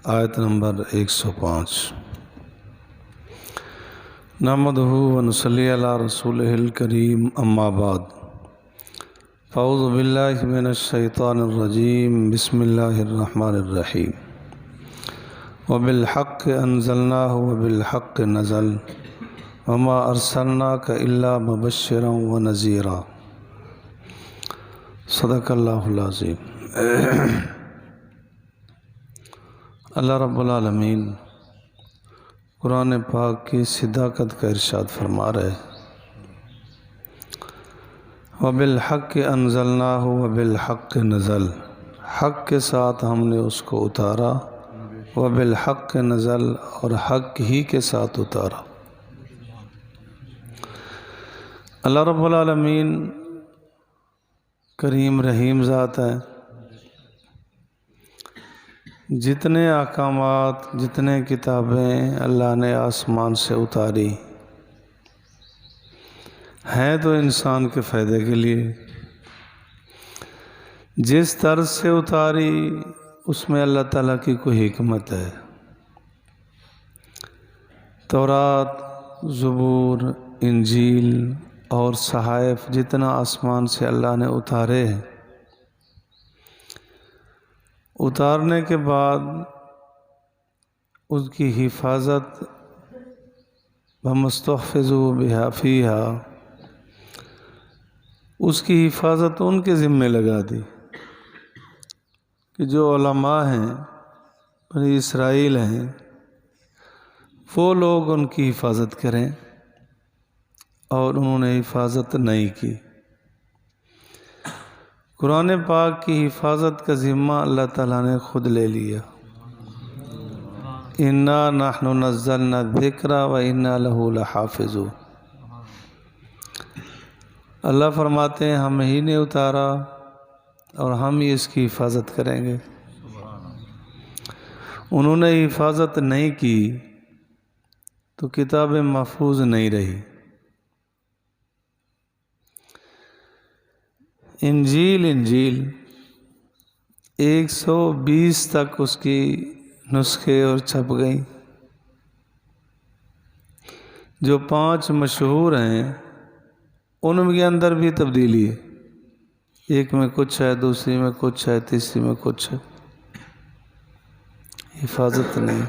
آیت نمبر 105۔ نحمدہ ونصلی علی رسولہ الکریم، اما بعد، فاعوذ باللہ من الشیطان الرجیم، بسم اللہ الرحمن الرحیم۔ وبالحق انزلناہ وبالحق نزل وما ارسلناک الا مبشرا ونذیرا۔ صدق اللہ العظیم۔ اللہ رب العالمین قرآن پاک کی صداقت کا ارشاد فرما رہے، وبالحق انزلناہ وبالحق نزل، حق کے ساتھ ہم نے اس کو اتارا، وبالحق نزل، اور حق ہی کے ساتھ اتارا۔ اللہ رب العالمین کریم رحیم ذات ہے۔ جتنے احکامات، جتنے کتابیں اللہ نے آسمان سے اتاری ہیں تو انسان کے فائدے کے لیے، جس طرز سے اتاری اس میں اللہ تعالیٰ کی کوئی حکمت ہے۔ تورات، زبور، انجیل اور صحائف جتنا آسمان سے اللہ نے اتارے ہیں، اتارنے کے بعد اس کی حفاظت وَمُسْتَحْفِظُوا بِهَا فِيهَا، اس کی حفاظت ان کے ذمے لگا دی کہ جو علماء ہیں، بنی اسرائیل ہیں، وہ لوگ ان کی حفاظت کریں، اور انہوں نے حفاظت نہیں کی۔ قرآن پاک کی حفاظت کا ذمہ اللہ تعالیٰ نے خود لے لیا۔ اِنَّا نَحْنُ نَزَّلْنَا الذِّكْرَ وَإِنَّا لَهُ لَحَافِظُونَ۔ اللہ فرماتے ہیں ہم ہی نے اتارا اور ہم ہی اس کی حفاظت کریں گے۔ انہوں نے حفاظت نہیں کی تو کتاب محفوظ نہیں رہی۔ انجیل 120 تک اس کی نسخے اور چھپ گئیں۔ جو 5 مشہور ہیں ان کے اندر بھی تبدیلی ہے، ایک میں کچھ ہے، دوسری میں کچھ ہے، تیسری میں کچھ ہے۔ حفاظت نہیں۔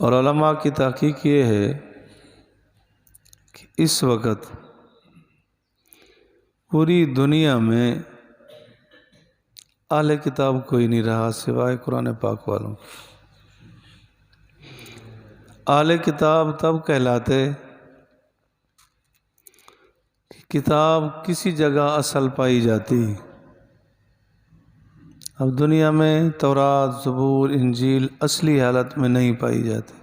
اور علماء کی تحقیق یہ ہے کہ اس وقت پوری دنیا میں اہل کتاب کوئی نہیں رہا سوائے قرآن پاک والوں۔ اہل کتاب تب کہلاتے کہ کتاب کسی جگہ اصل پائی جاتی۔ اب دنیا میں تورات، زبور، انجیل اصلی حالت میں نہیں پائی جاتی،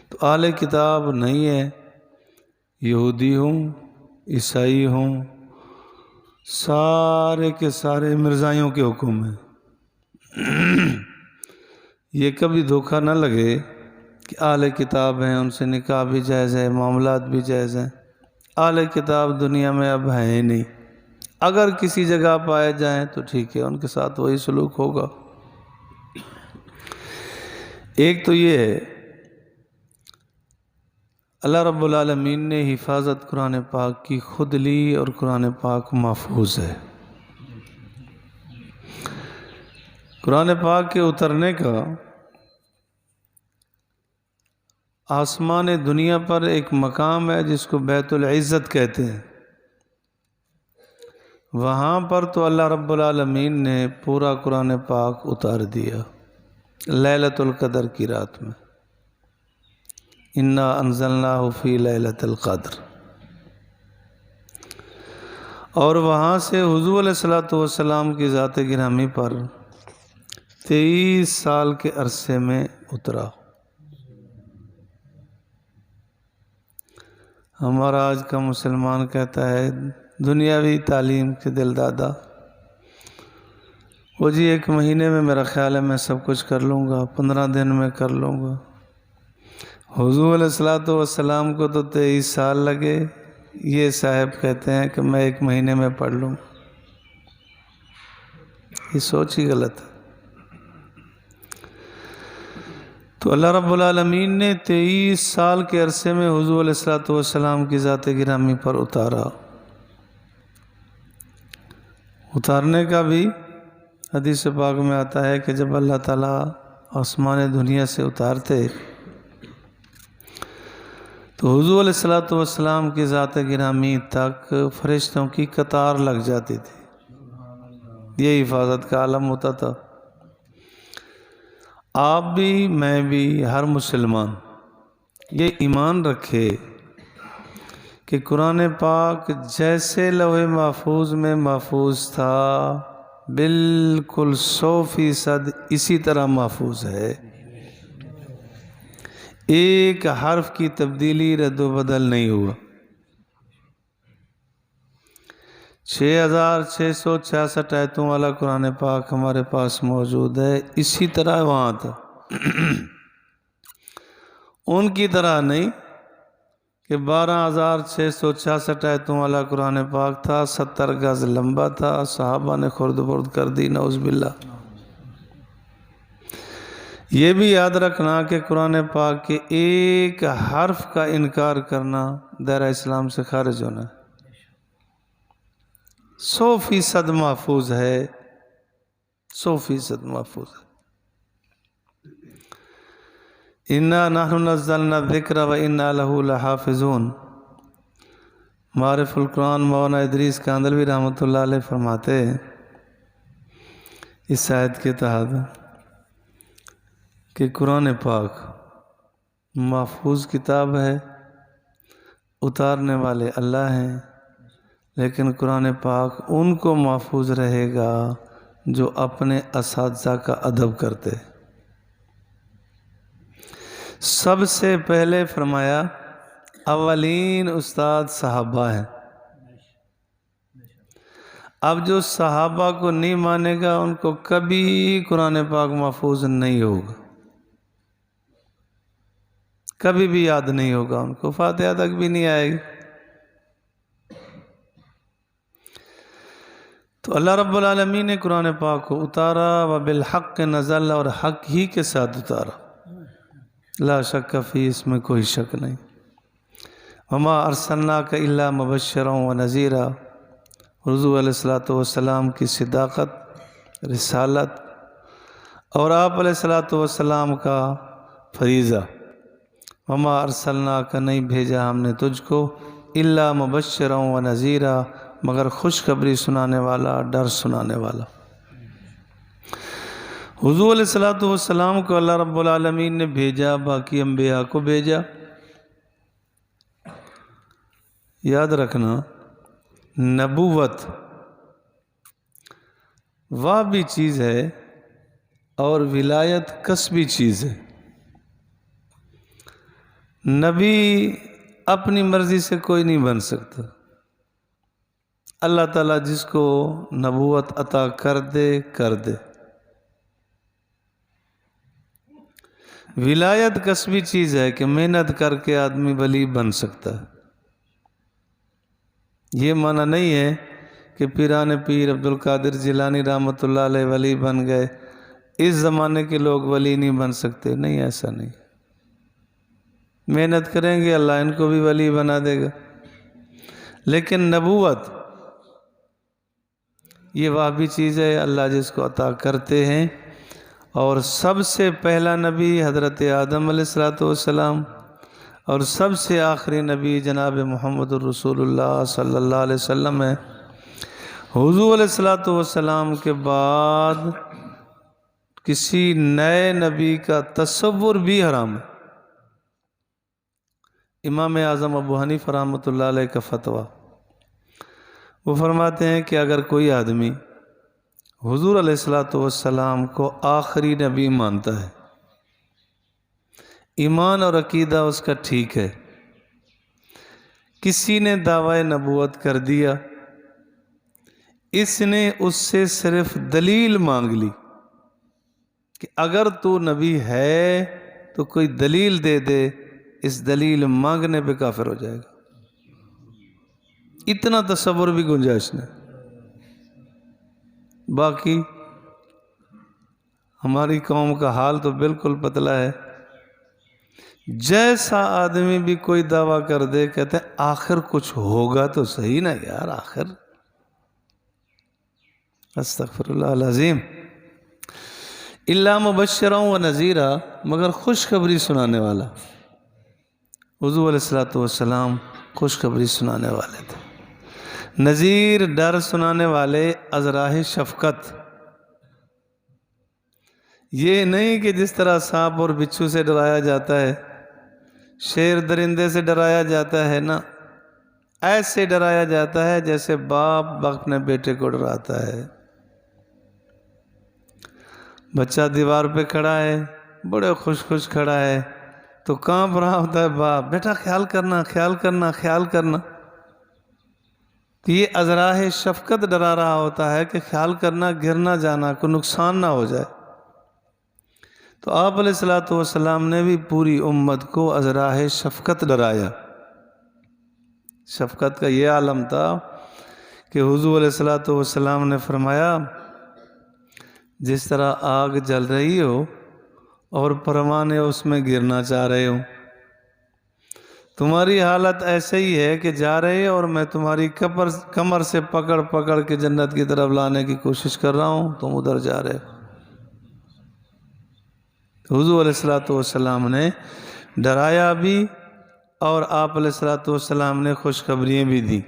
تو اہل کتاب نہیں ہے، یہودی ہوں، عیسائی ہوں، سارے کے سارے مرزائیوں کے حکم ہیں۔ یہ کبھی دھوکہ نہ لگے کہ اہل کتاب ہیں، ان سے نکاح بھی جائز ہے، معاملات بھی جائز ہیں۔ اہل کتاب دنیا میں اب ہیں ہی نہیں۔ اگر کسی جگہ پائے جائیں تو ٹھیک ہے، ان کے ساتھ وہی سلوک ہوگا۔ ایک تو یہ ہے اللہ رب العالمین نے حفاظت قرآن پاک کی خود لی، اور قرآن پاک محفوظ ہے۔ قرآن پاک کے اترنے کا آسمان دنیا پر ایک مقام ہے جس کو بیت العزت کہتے ہیں۔ وہاں پر تو اللہ رب العالمین نے پورا قرآن پاک اتار دیا لیلۃ القدر کی رات میں۔ اِنَّا أَنزَلْنَاهُ فِي لَيْلَةِ الْقَدْرِ۔ اور وہاں سے حضور علیہ الصلوۃ کی ذات گرامی پر 23 سال کے عرصے میں اترا۔ ہمارا آج کا مسلمان کہتا ہے دنیاوی تعلیم کے دل دادا، وہ جی 1 مہینے میں میرا خیال ہے میں سب کچھ کر لوں گا، 15 دن میں کر لوں گا۔ حضور علیہ السلام کو تو 23 سال لگے، یہ صاحب کہتے ہیں کہ میں 1 مہینے میں پڑھ لوں۔ یہ سوچ ہی غلط ہے۔ تو اللہ رب العالمین نے 23 سال کے عرصے میں حضور علیہ الصلوۃ والسلام کی ذات گرامی پر اتارا۔ اتارنے کا بھی حدیث پاک میں آتا ہے کہ جب اللہ تعالیٰ آسمان دنیا سے اتارتے تو حضور علیہ الصلوۃ والسلام کی ذات گرامی تک فرشتوں کی قطار لگ جاتی تھی۔ یہ حفاظت کا عالم ہوتا تھا۔ آپ بھی میں بھی ہر مسلمان یہ ایمان رکھے کہ قرآن پاک جیسے لوح محفوظ میں محفوظ تھا بالکل 100% اسی طرح محفوظ ہے۔ ایک حرف کی تبدیلی رد و بدل نہیں ہوا۔ 6666 آیتوں والا قرآن پاک ہمارے پاس موجود ہے، اسی طرح وہاں تھا۔ ان کی طرح نہیں کہ 12666 آیتوں والا قرآن پاک تھا، 70 گز لمبا تھا، صحابہ نے خرد برد کر دی، نعوذ باللہ۔ یہ بھی یاد رکھنا کہ قرآن پاک کے ایک حرف کا انکار کرنا دائرہ اسلام سے خارج ہونا ہے۔ 100% محفوظ ہے، 100% محفوظ ہے۔ اِنَّا نَحْنُ نَزَّلْنَا الذِّكْرَ وَإِنَّا لَهُ لَحَافِظُونَ۔ معرف القرآن مولانا ادریس کاندھلوی رحمۃ اللہ علیہ فرماتے ہیں اس آیت کے تحت کہ قرآن پاک محفوظ کتاب ہے، اتارنے والے اللہ ہیں، لیکن قرآن پاک ان کو محفوظ رہے گا جو اپنے اساتذہ کا ادب کرتے۔ سب سے پہلے فرمایا اولین استاد صحابہ ہیں۔ اب جو صحابہ کو نہیں مانے گا ان کو کبھی قرآن پاک محفوظ نہیں ہوگا، کبھی بھی یاد نہیں ہوگا، ان کو فاتحہ تک بھی نہیں آئے گی۔ تو اللہ رب العالمین نے قرآن پاک کو اتارا، وبالحق نزل، اور حق ہی کے ساتھ اتارا، لا شک فی، اس میں کوئی شک نہیں۔ وما ارسلناک الا مبشرا ونذیرا، حضور علیہ الصلوۃ والسلام کی صداقت، رسالت اور آپ علیہ الصلوۃ والسلام کا فریضہ۔ وما ارسلناک، نہیں بھیجا ہم نے تجھ کو، الا مبشرا ونذیرا، مگر خوشخبری سنانے والا، ڈر سنانے والا۔ حضور علیہ الصلوۃ والسلام کو اللہ رب العالمین نے بھیجا، باقی انبیاء کو بھیجا۔ یاد رکھنا نبوت وہ بھی چیز ہے اور ولایت کسبی چیز ہے۔ نبی اپنی مرضی سے کوئی نہیں بن سکتا، اللہ تعالیٰ جس کو نبوت عطا کر دے کر دے۔ ولایت کسبی چیز ہے کہ محنت کر کے آدمی ولی بن سکتا ہے۔ یہ معنی نہیں ہے کہ پیران پیر عبد القادر جیلانی رحمۃ اللہ علیہ ولی بن گئے، اس زمانے کے لوگ ولی نہیں بن سکتے، نہیں، ایسا نہیں۔ محنت کریں گے اللہ ان کو بھی ولی بنا دے گا، لیکن نبوت یہ وہ بھی چیز ہے اللہ جس کو عطا کرتے ہیں۔ اور سب سے پہلا نبی حضرت آدم علیہ الصلوۃ والسلام، اور سب سے آخری نبی جناب محمد الرسول اللہ صلی اللہ علیہ وسلم ہے۔ حضور علیہ الصلوۃ والسلام کے بعد کسی نئے نبی کا تصور بھی حرام ہے۔ امام اعظم ابو حنیفہ رحمۃ اللہ علیہ کا فتویٰ، وہ فرماتے ہیں کہ اگر کوئی آدمی حضور علیہ الصلوۃ والسلام کو آخری نبی مانتا ہے، ایمان اور عقیدہ اس کا ٹھیک ہے، کسی نے دعوی نبوت کر دیا، اس نے اس سے صرف دلیل مانگ لی کہ اگر تو نبی ہے تو کوئی دلیل دے دے، اس دلیل مانگنے پہ کافر ہو جائے گا۔ اتنا تصور بھی گنجائش نہیں۔ باقی ہماری قوم کا حال تو بالکل پتلا ہے، جیسا آدمی بھی کوئی دعویٰ کر دے کہتے ہیں آخر کچھ ہوگا تو صحیح نا یار، آخر استغفر اللہ العظیم، الا مبشرا و نذیرا، مگر خوشخبری سنانے والا۔ حضور علیہ السلام خوشخبری سنانے والے تھے، نذیر ڈر سنانے والے، ازراہ شفقت، یہ نہیں کہ جس طرح سانپ اور بچھو سے ڈرایا جاتا ہے، شیر درندے سے ڈرایا جاتا ہے نا، ایسے ڈرایا جاتا ہے جیسے باپ اپنے بیٹے کو ڈراتا ہے۔ بچہ دیوار پہ کھڑا ہے، بڑے خوش خوش کھڑا ہے تو کانپ رہا ہوتا ہے باپ، بیٹا خیال کرنا خیال کرنا خیال کرنا، یہ ازراہ شفقت ڈرا رہا ہوتا ہے کہ خیال کرنا، گرنا جانا، کوئی نقصان نہ ہو جائے۔ تو آپ علیہ السلام نے بھی پوری امت کو ازراہ شفقت ڈرایا۔ شفقت کا یہ عالم تھا کہ حضور علیہ السلام نے فرمایا جس طرح آگ جل رہی ہو اور پروانے اس میں گرنا چاہ رہے ہو، تمہاری حالت ایسے ہی ہے کہ جا رہے اور میں تمہاری کمر سے پکڑ پکڑ کے جنت کی طرف لانے کی کوشش کر رہا ہوں، تم ادھر جا رہے ہو۔ حضور علیہ السلام نے ڈرایا بھی اور آپ علیہ السلام نے خوشخبریاں بھی دی۔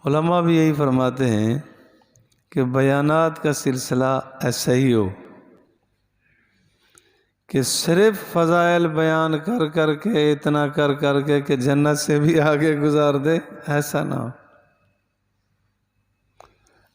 علماء بھی یہی فرماتے ہیں کہ بیانات کا سلسلہ ایسا ہی ہو کہ صرف فضائل بیان کر کر کے، اتنا کر کر کے کہ جنت سے بھی آگے گزار دے، ایسا نہ ہو۔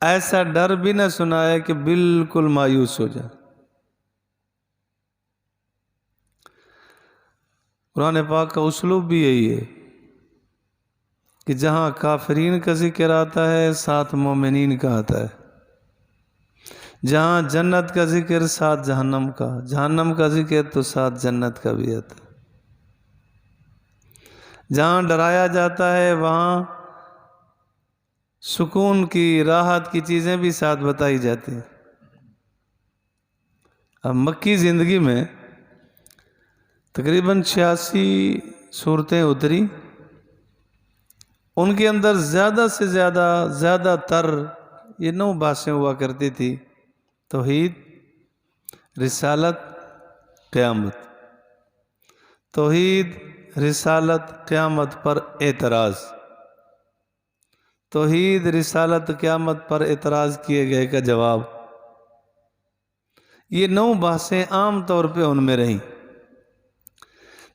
ایسا ڈر بھی نہ سنائے کہ بالکل مایوس ہو جائے۔ قرآن پاک کا اسلوب بھی یہی ہے کہ جہاں کافرین کا ذکر آتا ہے ساتھ مومنین کا آتا ہے، جہاں جنت کا ذکر ساتھ جہنم کا، جہنم کا ذکر تو ساتھ جنت کا بھی آتا ہے۔ جہاں ڈرایا جاتا ہے وہاں سکون کی، راحت کی چیزیں بھی ساتھ بتائی جاتی ہیں۔ اب مکی زندگی میں تقریباً 86 صورتیں اتری، ان کے اندر زیادہ سے زیادہ تر یہ 9 باتیں ہوا کرتی تھی: توحید، رسالت، قیامت۔ توحید، رسالت، قیامت پر اعتراض، توحید، رسالت، قیامت پر اعتراض کیے گئے کا جواب، یہ 9 باتیں عام طور پہ ان میں رہیں۔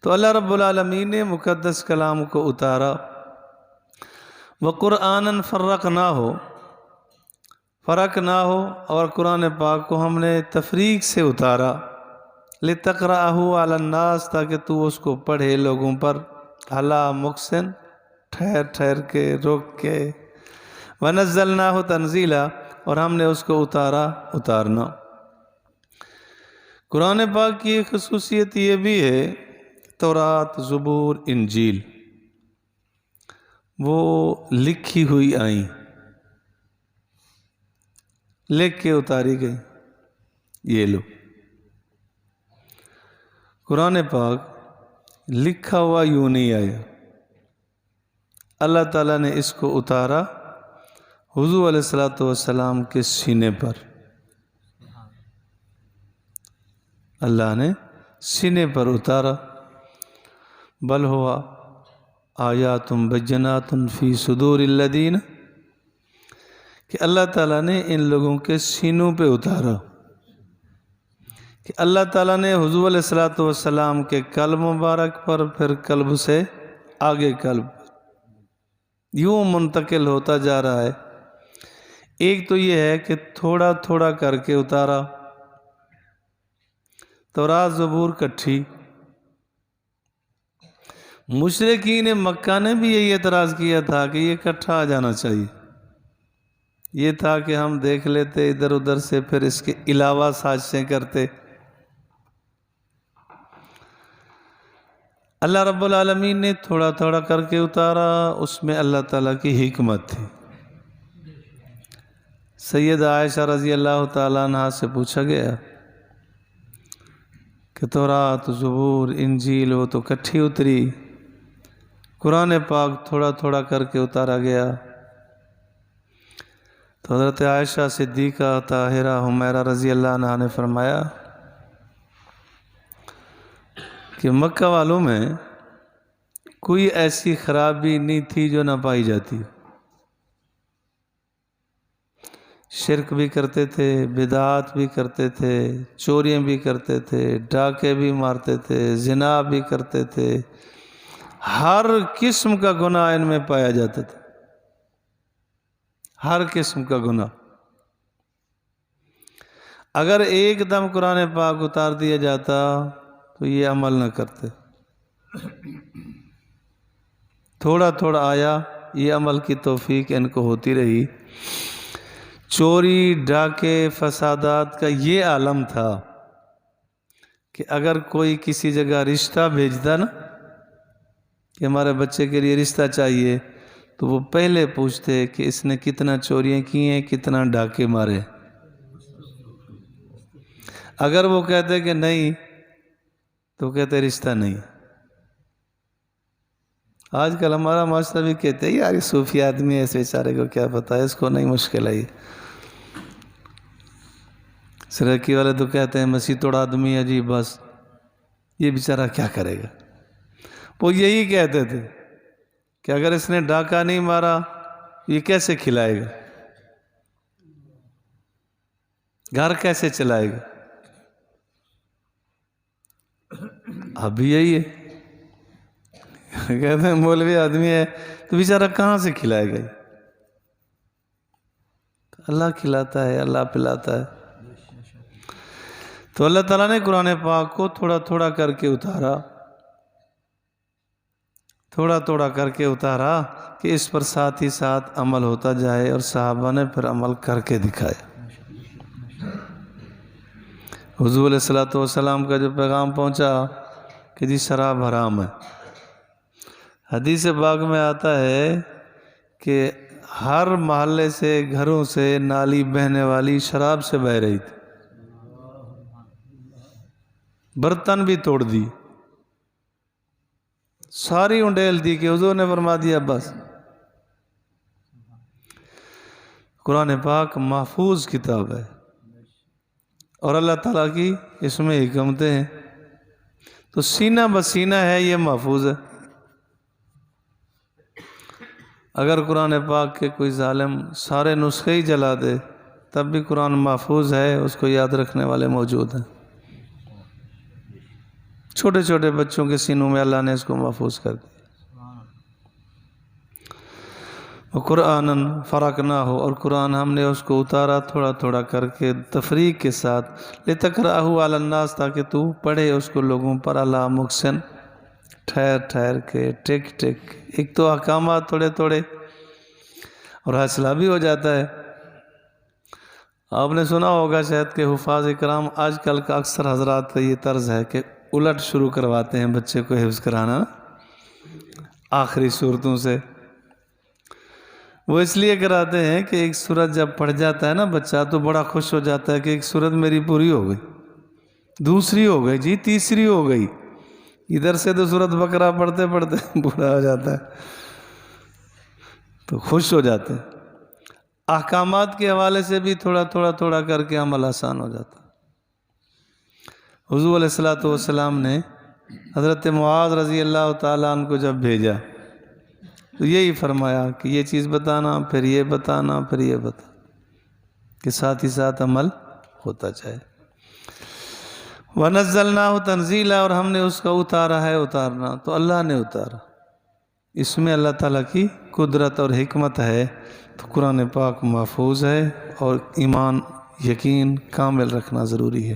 تو اللہ رب العالمین نے مقدس کلام کو اتارا، وَقُرْآنًا فَرَّقْنَاهُ، فرق نہ ہو، اور قرآن پاک کو ہم نے تفریق سے اتارا، لِتَقْرَأَهُ عَلَى النَّاسِ، تاکہ تو اس کو پڑھے لوگوں پر، عَلَى مُقْسِن، ٹھہر ٹھہر کے، روک کے، وَنَزَّلْنَاهُ تَنزِيلًا، اور ہم نے اس کو اتارنا۔ قرآن پاک کی ایک خصوصیت یہ بھی ہے، تورات، زبور، انجیل وہ لکھی ہوئی آئیں، لکھ کے اتاری گئی۔ یہ لو قرآن پاک لکھا ہوا یوں نہیں آیا، اللہ تعالیٰ نے اس کو اتارا حضور علیہ السلام کے سینے پر، اللہ نے سینے پر اتارا۔ بل ہوا آیات بینات فی صدور الذین، کہ اللہ تعالیٰ نے ان لوگوں کے سینوں پہ اتارا، کہ اللہ تعالیٰ نے حضور علیہ السلام کے قلب مبارک پر، پھر قلب سے آگے قلب، یوں منتقل ہوتا جا رہا ہے۔ ایک تو یہ ہے کہ تھوڑا تھوڑا کر کے اتارا، تورات زبور کٹھی۔ مشرکین مکہ نے بھی یہی اعتراض کیا تھا کہ یہ کٹھا آ جانا چاہیے، یہ تھا کہ ہم دیکھ لیتے ادھر ادھر سے، پھر اس کے علاوہ سازشیں کرتے۔ اللہ رب العالمین نے تھوڑا تھوڑا کر کے اتارا، اس میں اللہ تعالیٰ کی حکمت تھی۔ سید عائشہ رضی اللہ تعالیٰ عنہ سے پوچھا گیا کہ تورات، زبور، انجیل وہ تو کٹھی اتری، قرآن پاک تھوڑا تھوڑا کر کے اتارا گیا؟ تو حضرت عائشہ صدیقہ طاہرہ حمیرہ رضی اللہ عنہ نے فرمایا کہ مکہ والوں میں کوئی ایسی خرابی نہیں تھی جو نہ پائی جاتی۔ شرک بھی کرتے تھے، بدعات بھی کرتے تھے، چوریاں بھی کرتے تھے، ڈاکے بھی مارتے تھے، زنا بھی کرتے تھے، ہر قسم کا گناہ ان میں پایا جاتا تھا، ہر قسم کا گناہ۔ اگر ایک دم قرآن پاک اتار دیا جاتا تو یہ عمل نہ کرتے، تھوڑا تھوڑا آیا، یہ عمل کی توفیق ان کو ہوتی رہی۔ چوری، ڈاکے، فسادات کا یہ عالم تھا کہ اگر کوئی کسی جگہ رشتہ بھیجتا نا کہ ہمارے بچے کے لیے رشتہ چاہیے، تو وہ پہلے پوچھتے کہ اس نے کتنا چوریاں کی ہیں، کتنا ڈاکے مارے۔ اگر وہ کہتے کہ نہیں تو کہتے رشتہ نہیں۔ آج کل ہمارا معاشرہ بھی کہتے ہیں یار یہ صوفی آدمی ہے، اس بیچارے کو کیا پتہ ہے، اس کو نہیں مشکل ہے۔ سرکی والے تو کہتے ہیں مسیح توڑا آدمی ہے جی، بس یہ بیچارہ کیا کرے گا۔ وہ یہی کہتے تھے کہ اگر اس نے ڈاکہ نہیں مارا یہ کیسے کھلائے گا، گھر کیسے چلائے گا؟ اب بھی یہی ہے، کہتے ہیں مولوی آدمی ہے تو بیچارہ کہاں سے کھلائے گا؟ اللہ کھلاتا ہے، اللہ پلاتا ہے۔ تو اللہ تعالیٰ نے قرآن پاک کو تھوڑا تھوڑا کر کے اتارا، تھوڑا تھوڑا کر کے اتارا کہ اس پر ساتھ ہی ساتھ عمل ہوتا جائے، اور صحابہ نے پھر عمل کر کے دکھایا۔ حضور علیہ الصلوۃ کا جو پیغام پہنچا کہ جی شراب حرام ہے، حدیث پاک میں آتا ہے کہ ہر محلے سے، گھروں سے نالی بہنے والی شراب سے بہہ رہی تھی، برتن بھی توڑ دی، ساری انڈیل دی کہ حضور نے فرما دیا بس۔ قرآن پاک محفوظ کتاب ہے اور اللہ تعالیٰ کی اس میں حکمتیں ہیں، تو سینہ بسینہ ہے، یہ محفوظ ہے۔ اگر قرآن پاک کے کوئی ظالم سارے نسخے ہی جلا دے تب بھی قرآن محفوظ ہے، اس کو یاد رکھنے والے موجود ہیں۔ چھوٹے چھوٹے بچوں کے سینوں میں اللہ نے اس کو محفوظ کر دیا۔ قرآناً فرقناہ، اور قرآن ہم نے اس کو اتارا تھوڑا تھوڑا کر کے تفریق کے ساتھ، لتقرأہ علی الناس، تاکہ تو پڑھے اس کو لوگوں پر، علی مکثن، ٹھہر ٹھہر کے، ٹک ٹک۔ ایک تو احکامات تھوڑے تھوڑے اور حاصلہ بھی ہو جاتا ہے۔ آپ نے سنا ہوگا شاید کہ حفاظ اکرام آج کل کا اکثر حضرات کا یہ طرز ہے کہ الٹ شروع کرواتے ہیں بچے کو حفظ کرانا آخری صورتوں سے۔ وہ اس لیے کراتے ہیں کہ ایک سورت جب پڑھ جاتا ہے نا بچہ تو بڑا خوش ہو جاتا ہے کہ ایک سورت میری پوری ہو گئی، دوسری ہو گئی جی، تیسری ہو گئی۔ ادھر سے تو سورت بقرہ پڑھتے پڑھتے بوڑھا ہو جاتا ہے، تو خوش ہو جاتے ہیں۔ احکامات کے حوالے سے بھی تھوڑا تھوڑا تھوڑا کر کے عمل آسان ہو جاتا ہے۔ حضور علیہ السلام نے حضرت معاذ رضی اللہ تعالیٰ عنہ کو جب بھیجا تو یہی فرمایا کہ یہ چیز بتانا، پھر یہ بتانا، پھر یہ بتانا، کہ ساتھ ہی ساتھ عمل ہوتا جائے۔ وَنَزَّلْنَاهُ تَنزِيلًا، اور ہم نے اس کا اتارا ہے اتارنا، تو اللہ نے اتارا۔ اس میں اللہ تعالیٰ کی قدرت اور حکمت ہے، تو قرآن پاک محفوظ ہے اور ایمان، یقین کامل رکھنا ضروری ہے۔